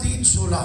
3:16,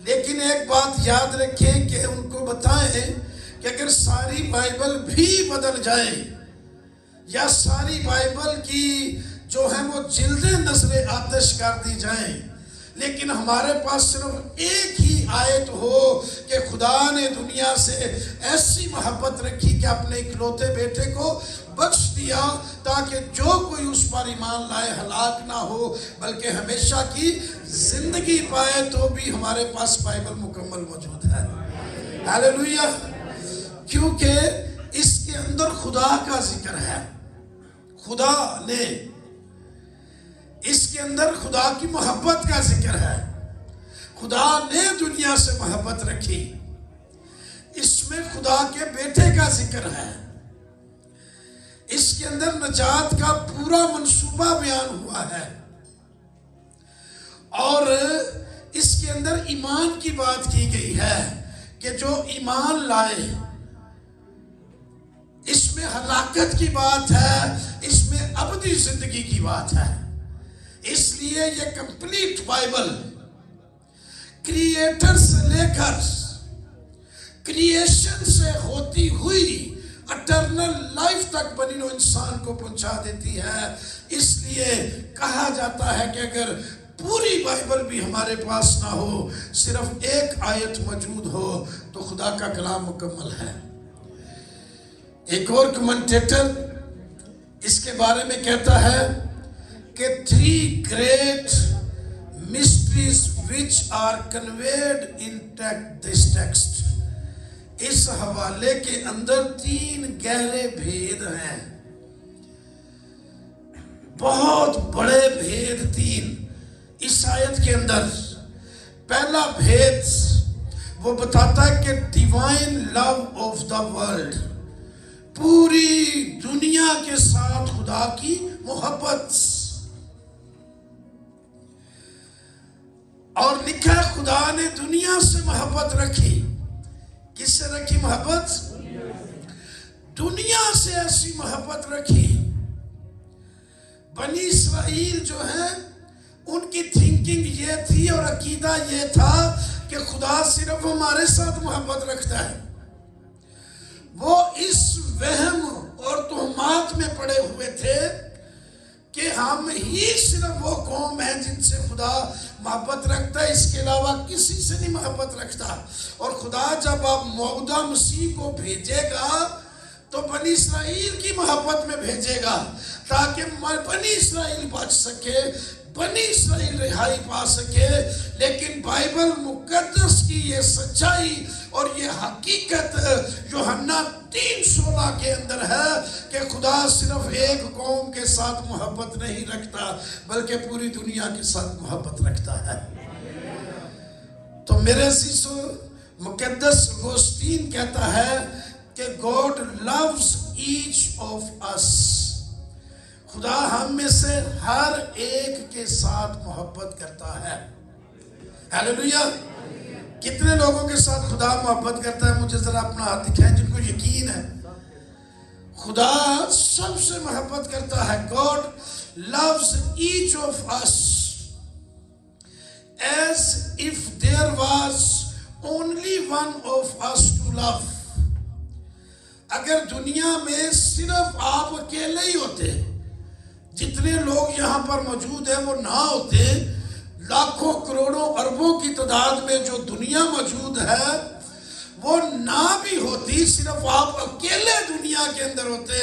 لیکن ایک بات یاد رکھیں کہ ان کو بتائیں کہ اگر ساری بائبل بھی بدل جائے یا ساری بائبل کی جو ہے وہ جلدیں نظر آتش کر دی جائیں، لیکن ہمارے پاس صرف ایک ہی آیت ہو کہ خدا نے دنیا سے ایسی محبت رکھی کہ اپنے اکلوتے بیٹے کو بخش دیا تاکہ جو کوئی اس پر ایمان لائے ہلاک نہ ہو بلکہ ہمیشہ کی زندگی پائے، تو بھی ہمارے پاس بائبل مکمل موجود ہے۔ ہاللیلویہ! کیونکہ اس کے اندر خدا کا ذکر ہے، خدا نے اس کے اندر خدا کی محبت کا ذکر ہے، خدا نے دنیا سے محبت رکھی، اس میں خدا کے بیٹے کا ذکر ہے، اس کے اندر نجات کا پورا منصوبہ بیان ہوا ہے، اور اس کے اندر ایمان کی بات کی گئی ہے کہ جو ایمان لائے، اس میں ہلاکت کی بات ہے، اس میں ابدی زندگی کی بات ہے۔ اس لیے یہ کمپلیٹ بائبل کریٹر سے لے کر کریشن سے ہوتی ہوئی اٹرنل لائف تک بنی نوع انسان کو پہنچا دیتی ہے۔ اس لیے کہا جاتا ہے کہ اگر پوری بائبل بھی ہمارے پاس نہ ہو، صرف ایک آیت موجود ہو، تو خدا کا کلام مکمل ہے۔ ایک اور کمنٹیٹر اس کے بارے میں کہتا ہے کہ 3 great mysteries which are conveyed in this text، اس حوالے کے اندر 3 گہرے بھید ہیں، بہت بڑے بھید 3 اس آیت کے اندر۔ پہلا بھید وہ بتاتا ہے کہ divine love of the world, پوری دنیا کے ساتھ خدا کی محبت، اور لکھا ہے خدا نے دنیا سے محبت رکھی۔ کس سے رکھی محبت؟ دنیا سے ایسی محبت رکھی۔ بنی اسرائیل جو ہیں ان کی تھنکنگ یہ تھی اور عقیدہ یہ تھا کہ خدا صرف ہمارے ساتھ محبت رکھتا ہے۔ وہ اس وہم اور تہمات میں پڑے ہوئے تھے کہ ہم ہی صرف وہ قوم ہیں جن سے خدا محبت رکھتا ہے، اس کے علاوہ کسی سے نہیں محبت رکھتا۔ اور خدا جب اب موعودہ مسیح کو بھیجے گا تو بنی اسرائیل کی محبت میں بھیجے گا تاکہ بنی اسرائیل بچ سکے، بنی اسرائیل رہائی پا سکے۔ لیکن بائبل مقدس کی یہ سچائی اور یہ حقیقت یوحنا 3:16 کے اندر ہے کہ خدا صرف ایک قوم کے ساتھ محبت نہیں رکھتا بلکہ پوری دنیا کے ساتھ محبت رکھتا ہے۔ تو میرے عزیزو، مقدس اگوستین کہتا ہے کہ God loves each of us، خدا ہم میں سے ہر ایک کے ساتھ محبت کرتا ہے۔ ہاللیلویہ! کتنے لوگوں کے ساتھ خدا محبت کرتا ہے؟ مجھے ذرا اپنا ہاتھ دکھائیں جن کو یقین ہے خدا سب سے محبت کرتا ہے۔ God loves each of us as if there was only one of us to love۔ اگر دنیا میں صرف آپ اکیلے ہی ہوتے، جتنے لوگ یہاں پر موجود ہیں وہ نہ ہوتے، لاکھوں کروڑوں اربوں کی تعداد میں جو دنیا موجود ہے وہ نہ بھی ہوتی، صرف آپ اکیلے دنیا کے اندر ہوتے،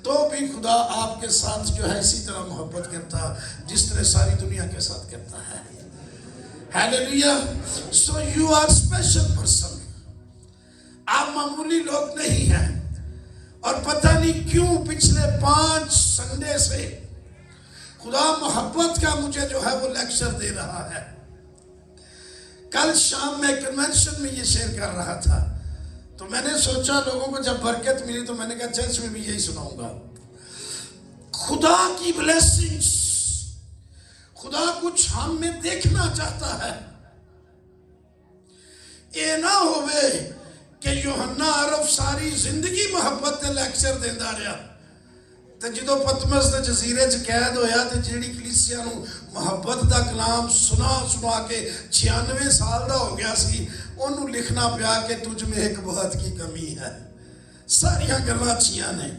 تو بھی خدا آپ کے ساتھ جو ہے اسی طرح محبت کرتا جس طرح ساری دنیا کے ساتھ کرتا ہے۔ ہاللیلویہ! So you are special person، آپ معمولی لوگ نہیں ہیں۔ اور پتہ نہیں کیوں پچھلے 5 سنڈے سے خدا محبت کا مجھے جو ہے وہ لیکچر دے رہا ہے۔ کل شام میں کنونشن میں یہ شیئر کر رہا تھا، تو میں نے سوچا لوگوں کو جب برکت ملی تو میں نے کہا چرچ میں بھی یہی سناؤں گا۔ خدا کی بلیسنگز، خدا کچھ ہم میں دیکھنا چاہتا ہے۔ یہ نہ ہوئے کہ یوحنا عرب ساری زندگی محبت تے لیکچر دیندہ رہا، تے جدو پتمس دے جزیرے چ قید ہویا تے جیڑی کلیسیا نو محبت دا کلام سنا کے 96 سال دا ہو گیا سی، انہوں لکھنا پیا کہ تجھ میں ایک بہت کی کمی ہے۔ ساریاں گلاں اچھیاں نے،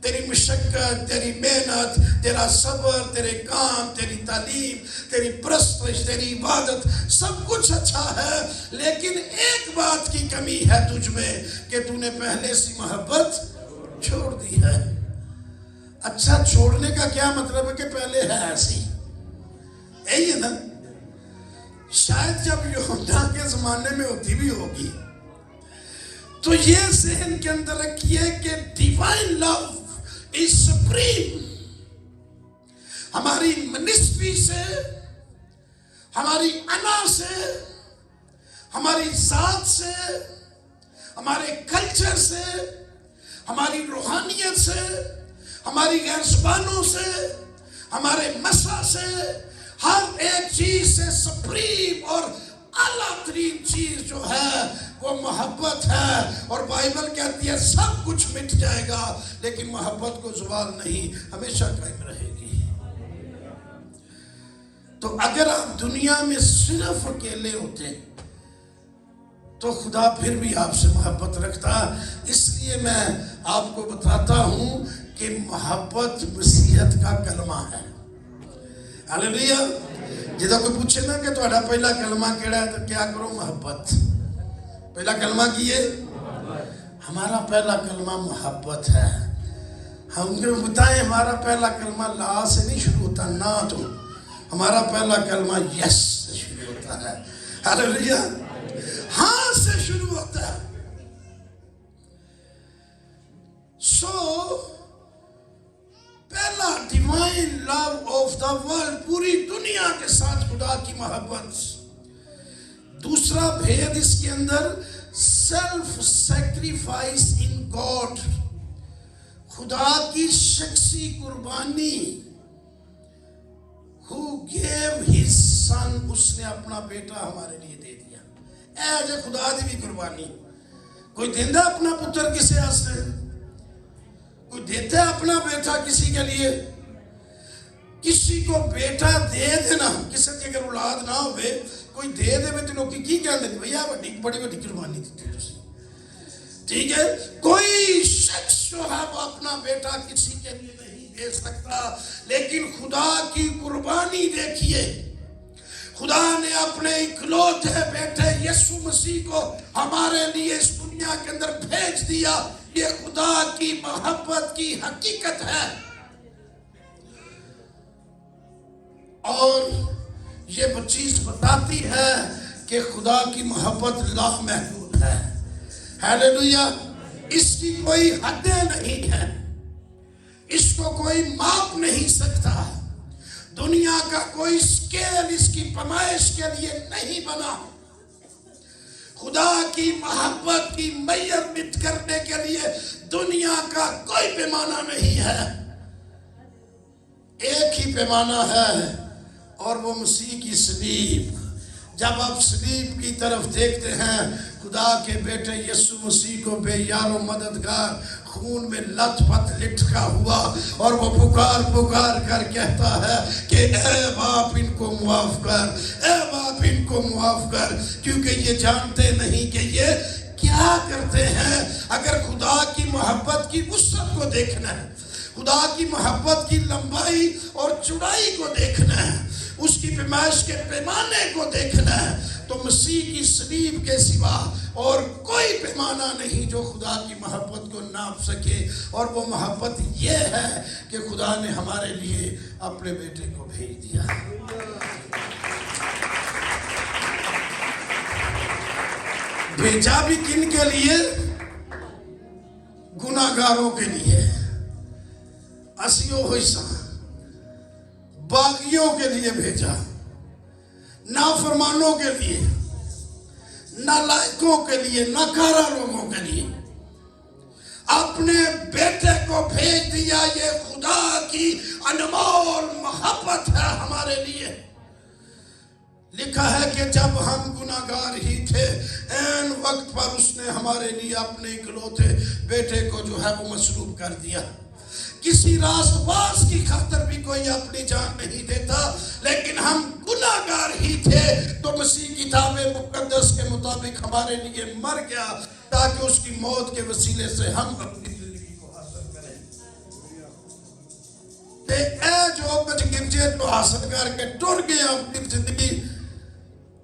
تیری مشقت، تیری محنت، تیرا صبر، تیرے کام، تیری تعلیم، تیری پرستش، تیری عبادت، سب کچھ اچھا ہے، لیکن ایک بات کی کمی ہے تجھ میں کہ تو نے پہلے سی محبت چھوڑ دی ہے۔ اچھا، چھوڑنے کا کیا مطلب ہے کہ پہلے ہے ایسی، یہی ہے نا؟ شاید جب یوحنا کے زمانے میں ہوتی بھی ہوگی تو یہ ذہن کے اندر رکھیے کہ ڈیوائن لو از سپریم۔ ہماری منسٹری سے، ہماری انا سے، ہماری ذات سے، ہمارے کلچر سے، ہماری روحانیت سے، ہماری غیر زبانوں سے، ہمارے مسا سے، ہر ایک چیز سے سپریم اور اعلیٰ ترین چیز جو ہے وہ محبت ہے۔ اور بائبل کہتی ہے سب کچھ مٹ جائے گا لیکن محبت کو زوال نہیں، ہمیشہ قائم رہے گی۔ تو اگر آپ دنیا میں صرف اکیلے ہوتے تو خدا پھر بھی آپ سے محبت رکھتا۔ اس لیے میں آپ کو بتاتا ہوں کہ محبت مسیحیت کا کلمہ ہے۔ ہاللیلویا۔ جدو کوئی پوچھے نا کہ تہاڈا پہلا کلمہ کیڑا ہے تو کیا کرو؟ محبت۔ پہلا کلمہ کی ہے؟ ہمارا پہلا کلمہ محبت ہے۔ ہم کو بتائیں ہمارا پہلا کلمہ لا سے نہیں شروع ہوتا، نہ تو ہمارا پہلا کلمہ یس سے شروع ہوتا ہے۔ ہاللیلویا۔ ہاں سے شروع ہوتا ہے۔ پہلا divine love of the world, پوری دنیا کے ساتھ خدا کی محبت۔ دوسرا بھید اس کے اندر سیلف سیکریفائس ان گاڈ، خدا کی شخصی قربانی۔ who gave his son، اس نے اپنا بیٹا ہمارے لیے دے دیا۔ اے جو خدا دی بھی قربانی، کوئی دیندہ اپنا پتر کسے آستے؟ کوئی دیتا ہے اپنا بیٹا کسی کے لیے؟ کسی کو بیٹا دے دینا، کسی کی اگر اولاد نہ ہوئے کوئی دے دے میں تو لوگ کی کہتے ہیں بھئیہ بڑی بڑی قربانی دیتی ہے۔ ٹھیک ہے، کوئی شخص جو ہے وہ اپنا بیٹا کسی کے لیے نہیں دے سکتا، لیکن خدا کی قربانی دیکھیے۔ خدا نے اپنے اکلوتے بیٹے یسوع مسیح کو ہمارے لیے اس دنیا کے اندر بھیج دیا۔ یہ خدا کی محبت کی حقیقت ہے، اور یہ چیز بتاتی ہے کہ خدا کی محبت لامحدود ہے۔ ہاللیلویا۔ اس کی کوئی حدیں نہیں ہے، اس کو کوئی ماپ نہیں سکتا۔ دنیا کا کوئی سکیل اس کی پیمائش کے لیے نہیں بنا۔ خدا کی محبت کی میئرمنٹ کرنے کے لیے دنیا کا کوئی پیمانہ نہیں ہے، ایک ہی پیمانہ ہے، اور وہ مسیح کی صلیب۔ جب آپ صلیب کی طرف دیکھتے ہیں، خدا کے بیٹے یسوع مسیح کو بے یار و مددگار خون میں لت پت لٹکا ہوا، اور وہ پکار کر کہتا ہے کہ اے باپ ان کو معاف کر، اے باپ ان کو معاف کر، کیونکہ یہ جانتے نہیں کہ یہ کیا کرتے ہیں۔ اگر خدا کی محبت کی وسعت کو دیکھنا ہے، خدا کی محبت کی لمبائی اور چوڑائی کو دیکھنا ہے، اس کی پیمائش کے پیمانے کو دیکھنا ہے، تو مسیح کی صلیب کے سوا اور کوئی پیمانہ نہیں جو خدا کی محبت کو ناپ سکے۔ اور وہ محبت یہ ہے کہ خدا نے ہمارے لیے اپنے بیٹے کو بھیج دیا۔ بھیجا بھی کن کے لیے؟ گناہگاروں کے لیے، اسیوں ہوئیسا باغیوں کے لیے بھیجا، نافرمانوں کے لیے، نالائقوں کے لیے، ناکارہ لوگوں کے لیے اپنے بیٹے کو بھیج دیا۔ یہ خدا کی انمول محبت ہے ہمارے لیے۔ لکھا ہے کہ جب ہم گناہگار ہی تھے، این وقت پر اس نے ہمارے لیے اپنے اکلوتے بیٹے کو جو ہے وہ مصلوب کر دیا۔ کسی راست باز کی خاطر بھی کوئی اپنی جان نہیں دیتا، لیکن ہم گناہگار ہی تھے تو مسیح کتاب مقدس کے مطابق ہمارے لیے مر گیا تاکہ اس کی موت کے وسیلے سے ہم اپنی زندگی کو حاصل کریں۔ تے اے جو کچھ گرجے تو حاصل کر کے ٹر گیا اپنی زندگی،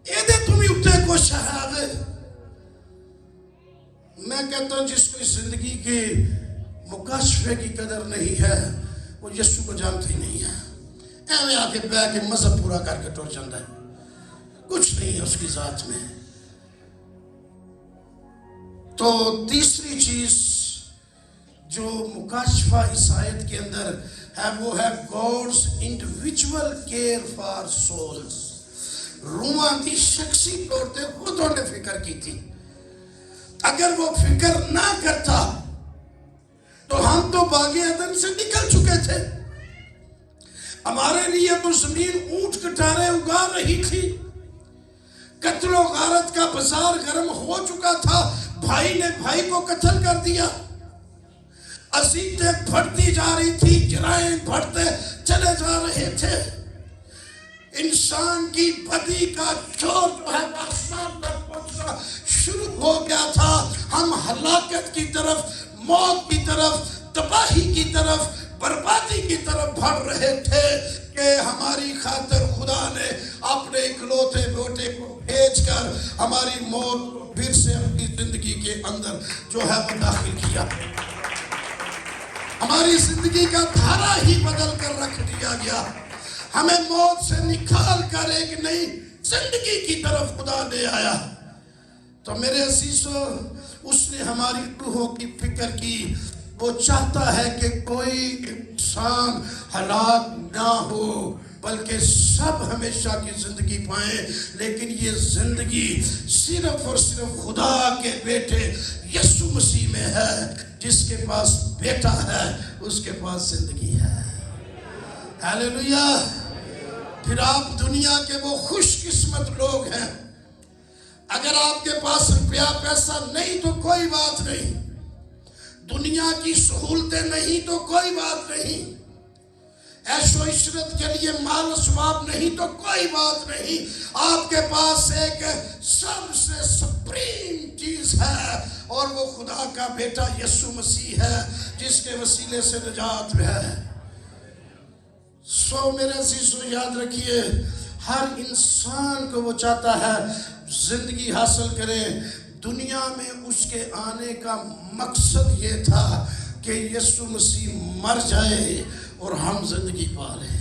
اے دے تمہیں اٹھے کو شہادت۔ میں کہتا ہوں جس کو اس زندگی کی مکاشفے کی قدر نہیں ہے وہ یسوع کو جانتا ہی نہیں ہے، ایویں آ کے بہ کے مذہب پورا کر کے ٹر جاتا ہے، کچھ نہیں ہے اس کی ذات میں۔ تو تیسری چیز جو مکاشفہ اس آیت کے اندر ہے وہ ہے God's individual care for souls. روحاں کی شخصی طور تے خودوں نے فکر کی تھی، اگر وہ فکر نہ کرتا تو ہم تو باغ عدن سے نکل چکے تھے، ہمارے لیے تو زمین اونٹ کٹارے اگا رہی تھی، قتل و غارت کا بازار گرم ہو چکا تھا، بھائی نے بھائی کو قتل کر دیا، اذیتیں بڑھتی جا رہی تھی، جرائم بڑھتے چلے جا رہے تھے، انسان کی بدی کا شور جو ہے آسمان تک پہنچنا شروع ہو گیا تھا، ہم ہلاکت کی طرف، موت کی طرف، تباہی کی طرف، بربادی کی طرف بڑھ رہے تھے کہ ہماری خاطر خدا نے اپنے اکلوتے بیٹے کو بھیج کر ہماری موت کو پھر سے اپنی زندگی کے اندر جو ہے وہ داخل کیا، ہماری زندگی کا دھارا ہی بدل کر رکھ دیا گیا، ہمیں موت سے نکال کر ایک نئی زندگی کی طرف خدا لے آیا۔ تو میرے عزیزو، اس نے ہماری روحوں کی فکر کی، وہ چاہتا ہے کہ کوئی انسان ہلاک نہ ہو بلکہ سب ہمیشہ کی زندگی پائیں، لیکن یہ زندگی صرف اور صرف خدا کے بیٹے یسوع مسیح میں ہے، جس کے پاس بیٹا ہے اس کے پاس زندگی ہے۔ ہیلیلویا۔ پھر آپ دنیا کے وہ خوش قسمت لوگ ہیں، اگر آپ کے پاس روپیہ پیسہ نہیں تو کوئی بات نہیں، دنیا کی سہولتیں نہیں تو کوئی بات نہیں، عیش و عشرت کے لیے مال و اسباب نہیں تو کوئی بات نہیں، آپ کے پاس ایک سب سے سپریم چیز ہے اور وہ خدا کا بیٹا یسوع مسیح ہے، جس کے وسیلے سے نجات ہے۔ سو میرے عزیزو یاد رکھیے، ہر انسان کو وہ چاہتا ہے زندگی حاصل کرے۔ دنیا میں اس کے آنے کا مقصد یہ تھا کہ یسوع مسیح مر جائے اور ہم زندگی پا لیں۔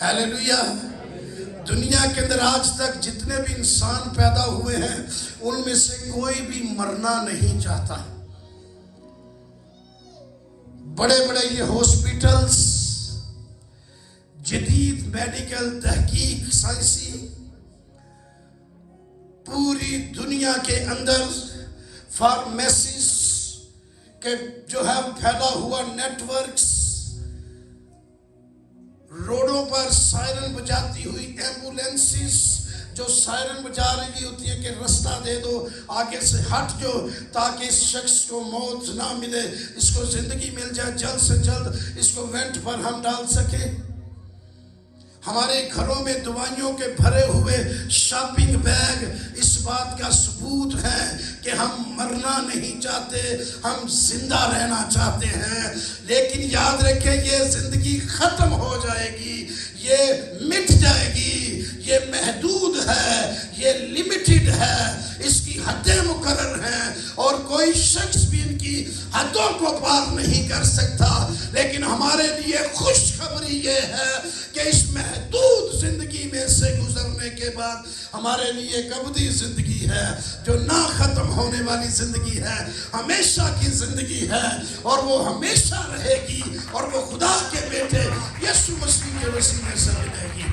ہیلیلویا۔ دنیا کے اندر آج تک جتنے بھی انسان پیدا ہوئے ہیں ان میں سے کوئی بھی مرنا نہیں چاہتا۔ بڑے بڑے یہ ہاسپٹلز، جدید میڈیکل تحقیق، سائنسی، پوری دنیا کے اندر فارمیسیز کے جو ہے پھیلا ہوا نیٹ ورکس، روڈوں پر سائرن بجاتی ہوئی ایمبولینسز جو سائرن بجا رہی ہوتی ہے کہ رستہ دے دو، آگے سے ہٹ جو، تاکہ اس شخص کو موت نہ ملے، اس کو زندگی مل جائے جلد سے جلد، اس کو وینٹ پر ہم ڈال سکیں۔ ہمارے گھروں میں دوائیوں کے بھرے ہوئے شاپنگ بیگ اس بات کا ثبوت ہے کہ ہم مرنا نہیں چاہتے، ہم زندہ رہنا چاہتے ہیں، لیکن یاد رکھیں یہ زندگی ختم ہو جائے گی، یہ مٹ جائے گی، یہ محدود ہے، یہ لیمیٹڈ ہے، اس کی حدیں مقرر ہیں اور کوئی شخص بھی ان کی حدوں کو پار نہیں کر سکتا۔ لیکن ہمارے لیے خوشخبری یہ ہے کہ اس محدود زندگی میں سے گزرنے کے بعد ہمارے لیے ایک ابدی زندگی ہے جو نہ ختم ہونے والی زندگی ہے، ہمیشہ کی زندگی ہے اور وہ ہمیشہ رہے گی اور وہ خدا کے بیٹے یسوع مسیح کے وسیلے سے ملے گی۔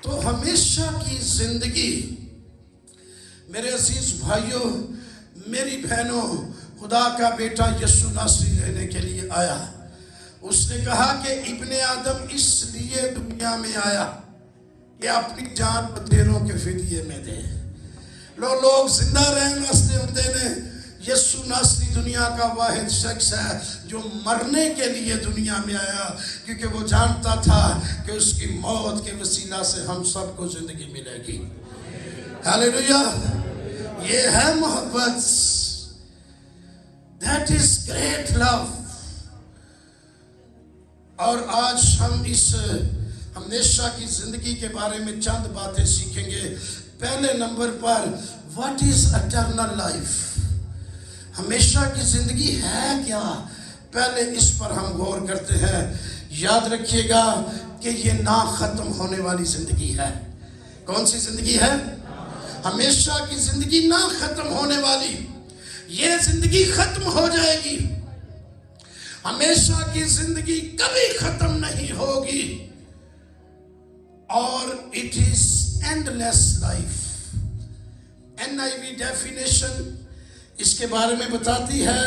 تو ہمیشہ کی زندگی، میرے عزیز بھائیوں، میری بہنوں، خدا کا بیٹا یسوع ناصری لینے کے لیے آیا۔ اس نے کہا کہ ابن آدم اس لیے دنیا میں آیا کہ اپنی جان بتیروں کے فدیے میں دے۔ لوگ زندہ رہن واسطے ہوتے نے، یسوع ناصری دنیا کا واحد شخص ہے جو مرنے کے لیے دنیا میں آیا، کیونکہ وہ جانتا تھا کہ اس کی موت کے وسیلہ سے ہم سب کو زندگی ملے گی۔ ہاللیلویہ! یہ ہے محبت۔ That is great love۔ اور آج ہم اس ہمیشہ کی زندگی کے بارے میں چند باتیں سیکھیں گے۔ پہلے number per What is eternal life؟ ہمیشہ کی زندگی ہے کیا؟ پہلے اس پر ہم غور کرتے ہیں۔ یاد رکھیے گا کہ یہ نہ ختم ہونے والی زندگی ہے۔ کون سی زندگی ہے؟ ہمیشہ کی زندگی نہ ختم ہونے والی۔ یہ زندگی ختم ہو جائے گی، ہمیشہ کی زندگی کبھی ختم نہیں ہوگی، اور it is endless life۔ NIV definition اس کے بارے میں بتاتی ہے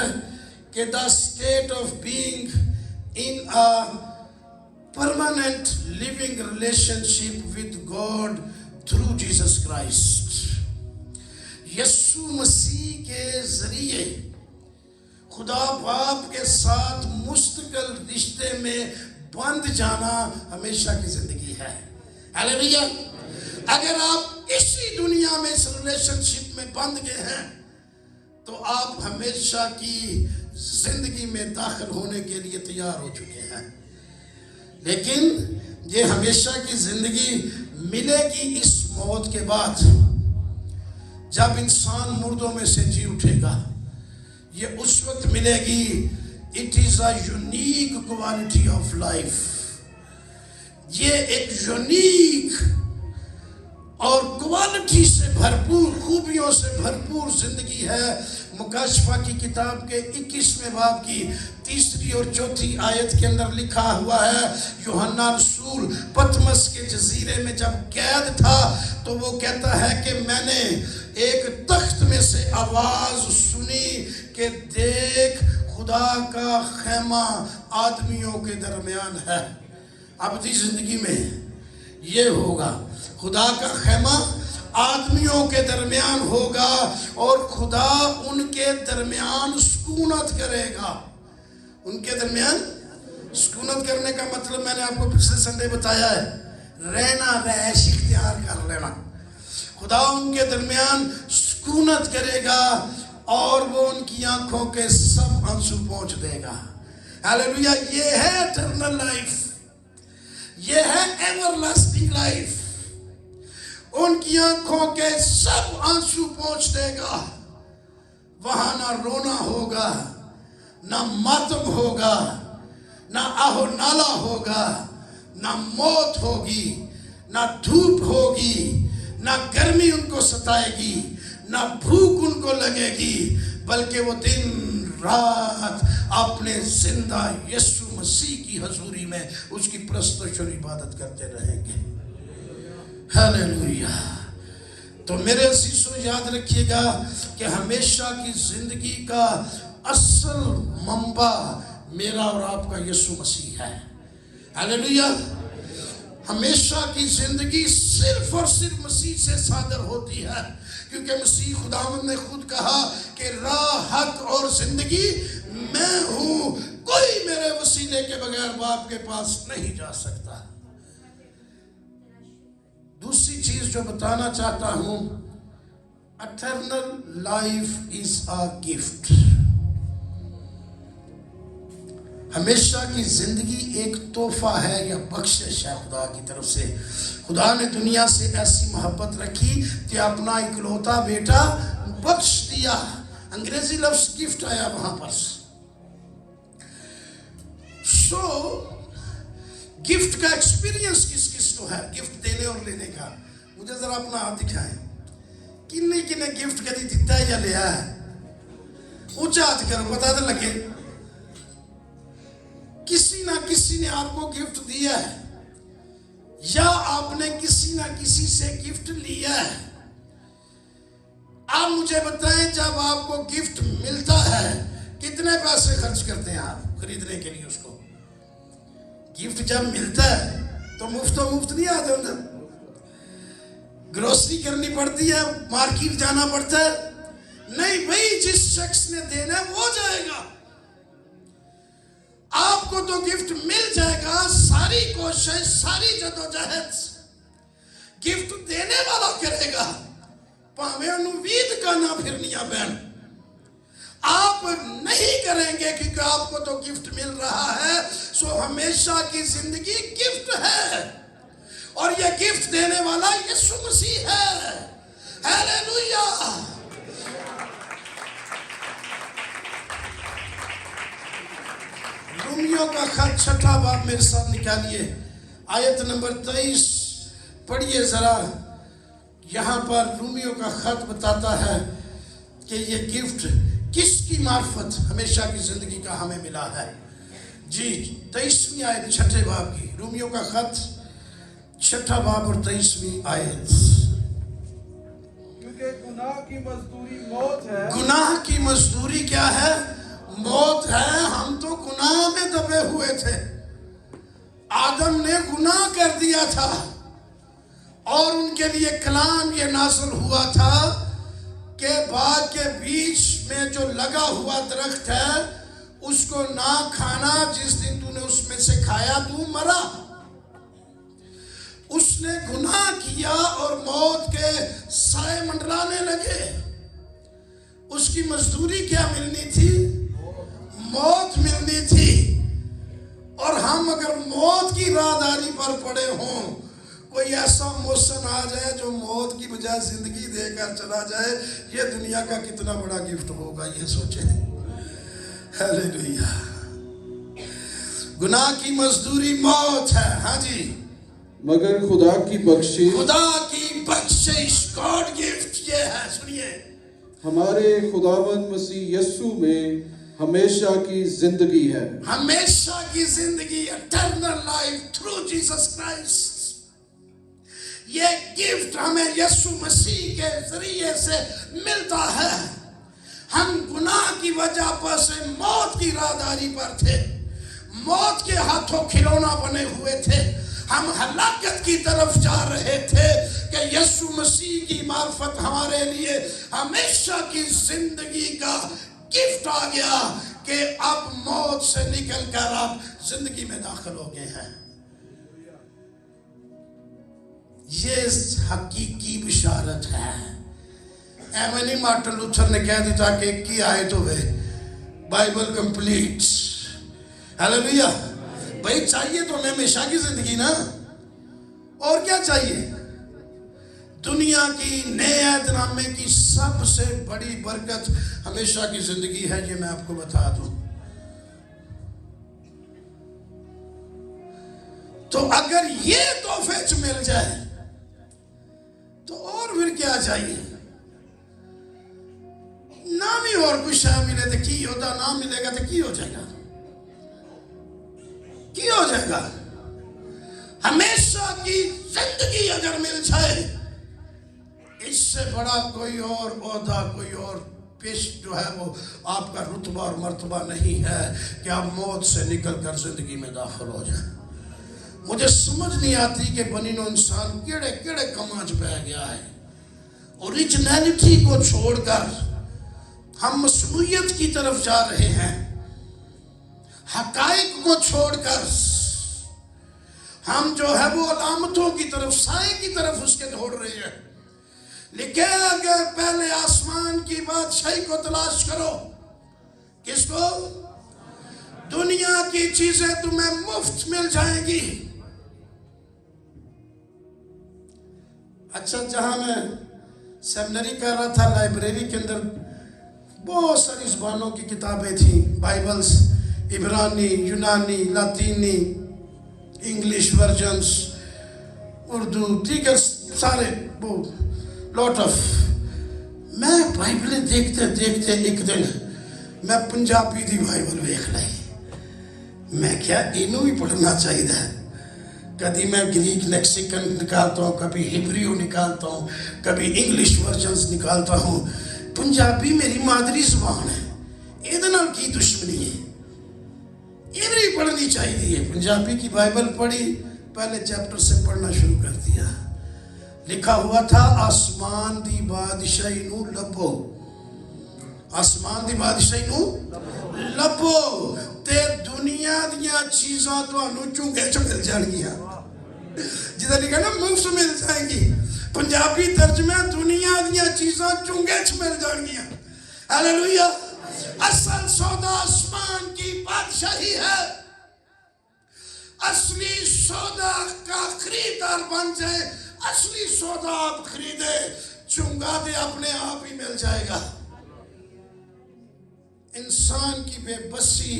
کہ the state of being in a permanent living relationship with God through Jesus Christ۔ یسوع مسیح کے ذریعے خدا باپ کے ساتھ مستقل رشتے میں بند جانا ہمیشہ کی زندگی ہے۔ ہاللیلویہ! اگر آپ اسی دنیا میں اس ریلیشن شپ میں بند گئے ہیں تو آپ ہمیشہ کی زندگی میں داخل ہونے کے لیے تیار ہو چکے ہیں، لیکن یہ ہمیشہ کی زندگی ملے گی اس موت کے بعد، جب انسان مردوں میں سے جی اٹھے گا۔ یہ اس وقت ملے گی۔ It is a unique quality of life۔ یہ ایک یونیک اور کوالٹی سے بھرپور، خوبیوں سے بھرپور زندگی ہے۔ مکاشفہ کی کتاب کے 21ویں باب کی 3 اور 4 آیت کے اندر لکھا ہوا ہے، یوحنا رسول پتمس کے جزیرے میں جب قید تھا تو وہ کہتا ہے کہ میں نے ایک تخت میں سے آواز سنی کہ دیکھ خدا کا خیمہ آدمیوں کے درمیان ہے۔ ابدی زندگی میں یہ ہوگا، خدا کا خیمہ آدمیوں کے درمیان ہوگا، اور خدا ان کے درمیان سکونت کرے گا۔ ان کے درمیان سکونت کرنے کا مطلب میں نے آپ کو پچھلے سنڈے بتایا ہے، رہنا، رہائش اختیار کر لینا۔ خدا ان کے درمیان سکونت کرے گا اور وہ ان کی آنکھوں کے سب آنسو پہنچ دے گا۔ ہاللیلویہ! یہ ہے ایٹرنل لائف، یہ ہے ایور لاسٹنگ لائف۔ ان کی آنکھوں کے سب آنسو پہنچ دے گا، وہاں نہ رونا ہوگا، نہ ماتم ہوگا، نہ آہ نالا ہوگا، نہ موت ہوگی، نہ دھوپ ہوگی، نہ گرمی ان کو ستائے گی، نہ بھوک ان کو لگے گی، بلکہ وہ دن رات اپنے زندہ یسوع مسیح کی حضوری میں اس کی پرستش اور عبادت کرتے رہیں گے۔ ہاللیلویہ! تو میرے عزیزو یاد رکھیے گا کہ ہمیشہ کی زندگی کا اصل منبع میرا اور آپ کا یسوع مسیح ہے۔ ہاللیلویہ! ہمیشہ کی زندگی صرف اور صرف مسیح سے صادر ہوتی ہے، کیونکہ مسیح خداوند نے خود کہا کہ راہ، حق اور زندگی میں ہوں، کوئی میرے وسیلے کے بغیر باپ کے پاس نہیں جا سکتا۔ دوسری چیز جو بتانا چاہتا ہوں، eternal life is a gift۔ ہمیشہ کی زندگی ایک تحفہ ہے یا بخشش ہے خدا کی طرف سے۔ خدا نے دنیا سے ایسی محبت رکھی کہ اپنا اکلوتا بیٹا بخش دیا۔ انگریزی لفظ گفٹ آیا وہاں پر۔ گفٹ کا ایکسپیرینس کس کس کو ہے؟ گفٹ دینے اور لینے کا۔ مجھے ذرا اپنا ہاتھ دکھائیں، کنے گفٹ کدی دیتا ہے یا لیا ہے؟ اونچا ہاتھ کرو، بتا دے لگے۔ کسی نہ کسی نے آپ کو گفٹ دیا ہے، یا آپ نے کسی نہ کسی سے گفٹ لیا ہے۔ آپ مجھے بتائیں، جب آپ کو گفٹ ملتا ہے کتنے پیسے خرچ کرتے ہیں آپ خریدنے کے لیے اس کو؟ گفٹ جب ملتا ہے تو مفت نہیں آتے اندر، گروسری کرنی پڑتی ہے، مارکیٹ جانا پڑتا ہے، نہیں وہی جس شخص نے دینا ہے وہ جائے گا. آپ کو تو گفٹ مل جائے گا. ساری کوشش ساری جدوجہد گفٹ دینے والا کرے گا. پاویں امید کا نہ پھرنیا بہن آپ نہیں کریں گے کیونکہ آپ کو تو گفٹ مل رہا ہے. سو ہمیشہ کی زندگی گفٹ ہے اور یہ گفٹ دینے والا یسوع مسیح ہے. ہیلیلویا. رومیوں کا خط 6 باب میرے ساتھ نکالیے. آیت نمبر 23 پڑھیے ذرا. یہاں پر رومیوں کا خط بتاتا ہے کہ یہ گفٹ کس کی معرفت ہمیشہ کی زندگی کا ہمیں ملا ہے. جی 23ویں آیت 6 باب کی. رومیوں کا خط 6 باب اور 23ویں آیت. کیونکہ گناہ کی مزدوری موت ہے. گناہ کی مزدوری کیا ہے؟ موت ہے. ہم تو گناہ میں دبے ہوئے تھے. آدم نے گناہ کر دیا تھا اور ان کے لیے کلام یہ نازل ہوا تھا کہ باغ کے بیچ میں جو لگا ہوا درخت ہے اس کو نہ کھانا. جس دن تو نے اس میں سے کھایا تو مرا. اس نے گناہ کیا اور موت کے سائے منڈلانے لگے. اس کی مزدوری کیا ملنی تھی؟ موت ملنی تھی. اور ہم اگر موت کی راہداری پر پڑے ہوں, کوئی ایسا موسم آ جائے جو موت کی بجائے زندگی دے کر چلا جائے, یہ دنیا کا کتنا بڑا گفٹ ہوگا یہ سوچیں. ہیلیلویا. گناہ کی مزدوری موت ہے. ہاں جی. مگر خدا کی بخشش, خدا کی بخشش, گاڈ گفٹ یہ ہے. سنیے, ہمارے خداوند مسیح یسوع میں ہمیشہ کی زندگی ہے. ہمیشہ کی زندگی, eternal life through Jesus Christ. یہ گفٹ ہمیں یسوع مسیح کے ذریعے سے ملتا ہے. ہم گناہ کی وجہ پر سے موت کی راہداری پر تھے. موت کے ہاتھوں کھلونا بنے ہوئے تھے. ہم ہلاکت کی طرف جا رہے تھے کہ یسوع مسیح کی معرفت ہمارے لیے ہمیشہ کی زندگی کا گفٹ آ گیا کہ اب موت سے نکل کر آپ زندگی میں داخل ہو گئے ہیں. یہ حقیقی بشارت ہے. ایویں نہیں مارٹن لوتھر نے کہہ دیتا کہ ایک کی آیت ہوئے بائبل کمپلیٹ. ہیلیلویا. بھائی چاہیے تو ہمیں ہمیشہ کی زندگی نا, اور کیا چاہیے؟ دنیا کی نئے عہد نامے کی سب سے بڑی برکت ہمیشہ کی زندگی ہے. یہ میں آپ کو بتا دوں. تو اگر یہ تحفے مل جائے تو اور پھر کیا چاہیے؟ نام ہی اور کچھ شاہ ملے تو کی ہوتا, نام ملے گا تو کی ہو جائے گا, کی ہو جائے گا. ہمیشہ کی زندگی اگر مل جائے, اس سے بڑا کوئی اور عہدہ, کوئی اور پیش جو ہے وہ آپ کا رتبہ اور مرتبہ نہیں ہے کہ آپ موت سے نکل کر زندگی میں داخل ہو جائیں. مجھے سمجھ نہیں آتی کہ بنی نوع انسان کیڑے کیڑے کماج بہ گیا ہے. اوریجنیلٹی کو چھوڑ کر ہم مصنوعیت کی طرف جا رہے ہیں. حقائق کو چھوڑ کر ہم جو ہے وہ علامتوں کی طرف, سائے کی طرف اس کے دوڑ رہے ہیں. لیکن اگر پہلے آسمان کی بادشاہی کو تلاش کرو. کس کو؟ دنیا کی چیزیں تمہیں مفت مل جائیں گی. اچھا, جہاں میں سیمنری کر رہا تھا, لائبریری کے اندر بہت ساری زبانوں کی کتابیں تھیں. بائبلز, عبرانی, یونانی, لاطینی, انگلش ورژنز, اردو, دیگر سارے وہ لوٹ آف. میں بائبلیں دیکھتے دیکھتے ایک دن میں پنجابی دی بائبل دیکھ لائی. میں کیا انہوں بھی پڑھنا چاہیے. کبھی میں گریک لیکسیکن نکالتا ہوں, کبھی ہبریو نکالتا ہوں, کبھی انگلش ورژنز نکالتا ہوں. پنجابی میری مادری زبان ہے, یہ نال کی دشمنی ہے, یہ بھی پڑھنی چاہیے. پنجابی کی بائبل پڑھی, پہلے چیپٹر سے پڑھنا شروع کر دیا. لکھا ہوا تھا آسمان دی بادشاہی نو لبو. آسمان دی بادشاہی نو لبو تے دنیا دیاں چیزاں تانوں چنگے چ مل جان گیاں جدھر لکھا نا مفت مل جائیں گی پنجابی ترجمہ دنیا دیاں چیزاں چنگے چ مل جان گیاں ہاللویا اصل سودا آسمان کی بادشاہی ہے اصلی سودا کا خریدار بن جائے اصلی سودا آپ خریدے چنگا دے اپنے آپ ہی مل جائے گا انسان کی بے بسی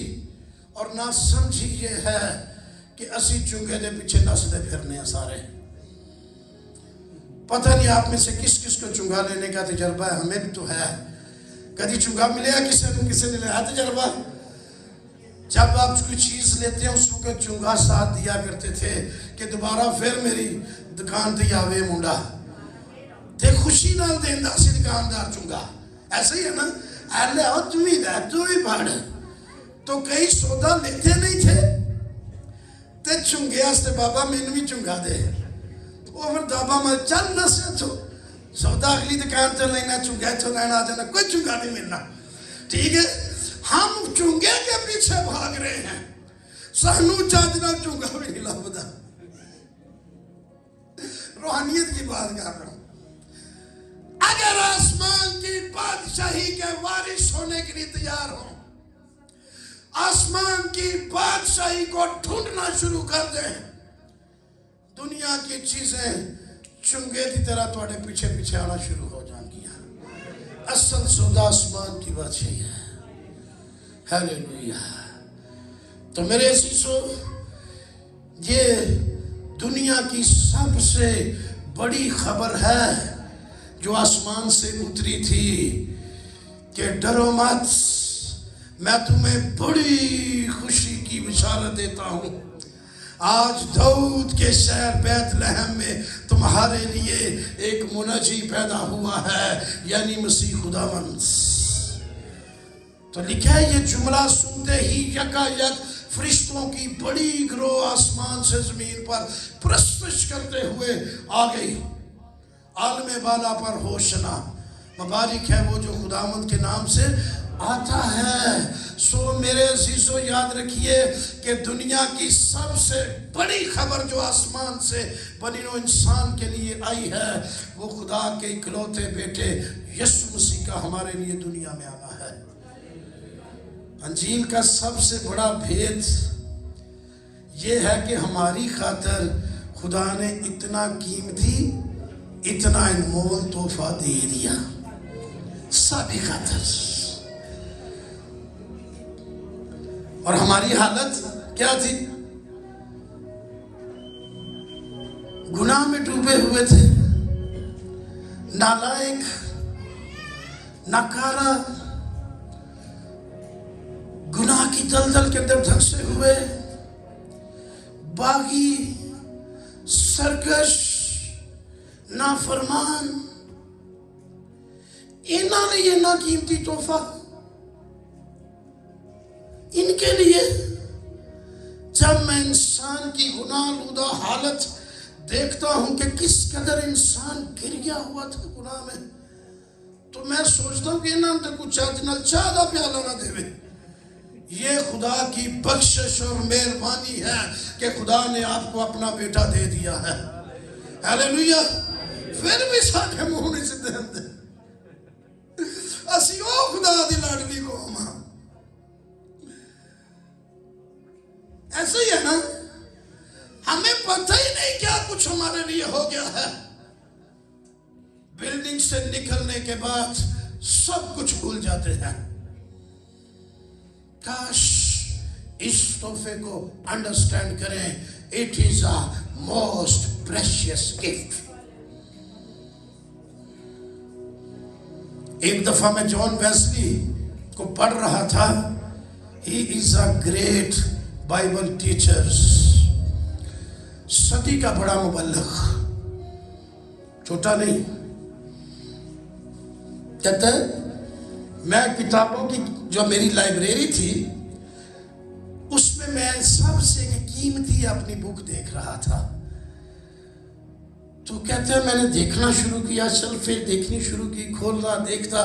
اور نہ سمجھی یہ ہے کہ اسی چنگے دے پیچھے نسدے پھرنے ہیں سارے پتہ نہیں آپ میں سے کس کس کو چنگا لینے کا تجربہ ہے ہمیں بھی تو ہے کدی چنگا ملے گا کسی نے لیا تجربہ جب آپ کوئی چیز لیتے ہیں اس کو چنگا ساتھ دیا کرتے تھے کہ دوبارہ پھر میری دکان تے آوے منڈا تے خوشی نال دیندا سی دکاندار چنگا ایسا ہی ہے نا اہلے ہو تمہیں دے تمہیں پڑھ تو کئی سودا لیتے نہیں تھے تے چنگے آستے بابا میں بھی چنگا دے وہ پھر دابا میں چل نہ سے تو سودا اگلی دکان تے لینا چنگا تو لینا آ جانا کوئی چنگا نہیں ملنا ٹھیک ہے ہم چنگے کے پیچھے بھاگ رہے ہیں سانو چاندنا چنگا بھی نہیں لبدا روحانیت کی بات کر رہا ہوں اگر آسمان کی بادشاہی کے وارث ہونے کے لیے تیار ہوں آسمان کی بادشاہی کو ڈھونڈنا شروع کر دیں دنیا کی چیزیں چنگے کی طرح تھوڑے پیچھے پیچھے آنا شروع ہو جائیں گی اصل سودا آسمان کی بادشاہی ہے ہیلیلویا تو میرے عزیزو یہ دنیا کی سب سے بڑی خبر ہے جو آسمان سے اتری تھی کہ ڈرو مت میں تمہیں بڑی خوشی کی بشارت دیتا ہوں آج داؤد کے شہر بیت لحم میں تمہارے لیے ایک منجی پیدا ہوا ہے یعنی مسیح خداوند تو لکھا ہے یہ جملہ سنتے ہی یکایک فرشتوں کی بڑی گروہ آسمان سے زمین پر پرستش کرتے ہوئے آ گئی عالم بالا پر ہوشنا مبارک ہے وہ جو خداوند کے نام سے آتا ہے سو میرے عزیزو یاد رکھیے کہ دنیا کی سب سے بڑی خبر جو آسمان سے بنی نوع انسان کے لیے آئی ہے وہ خدا کے اکلوتے بیٹے یسوع مسیح کا ہمارے لیے دنیا میں آنا ہے انجیل کا سب سے بڑا بھید یہ ہے کہ ہماری خاطر خدا نے اتنا قیمتی اتنا انمول تحفہ دے دیا سبھی خاطر اور ہماری حالت کیا تھی گناہ میں ڈوبے ہوئے تھے نالائق ناکارہ گناہ کی دلدل کے اندر دھنسے ہوئے باغی سرکش نافرمان انہوں نے یہ ناقیمتی تحفہ ان کے لیے جب میں انسان کی گناہ آلودہ حالت دیکھتا ہوں کہ کس قدر انسان گر گیا ہوا تھا گناہ میں تو میں سوچتا ہوں کہ انہوں نے کچھ چاہتا چاہتا پیالہ نہ دے یہ خدا کی بخشش اور مہربانی ہے کہ خدا نے آپ کو اپنا بیٹا دے دیا ہے ہیلیلویا پھر بھی ساکھے مہونے سے دے دے اسی او خدا دی لاڈلی کو ہماں ایسا ہی ہے نا ہمیں پتہ ہی نہیں کیا کچھ ہمارے لیے ہو گیا ہے بلڈنگ سے نکلنے کے بعد سب کچھ بھول جاتے ہیں کاش اس تحفے کو انڈرسٹینڈ کریں it is a most precious gift ایک دفعہ میں جان ویسلی کو پڑھ رہا تھا he is a great Bible teachers صدی کا بڑا مبلغ چھوٹا نہیں کہتا ہے میں کتابوں کی جو میری لائبریری تھی اس میں سب سے قیمتی اپنی بک دیکھ رہا تھا تو کہتا ہے میں نے دیکھنا شروع کیا شیلفیں دیکھنی شروع کی کھولنا دیکھتا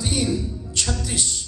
3:36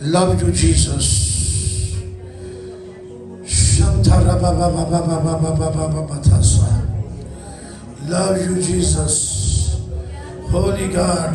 Love you, Jesus. Love you, Jesus. Holy God,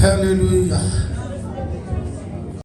Hallelujah.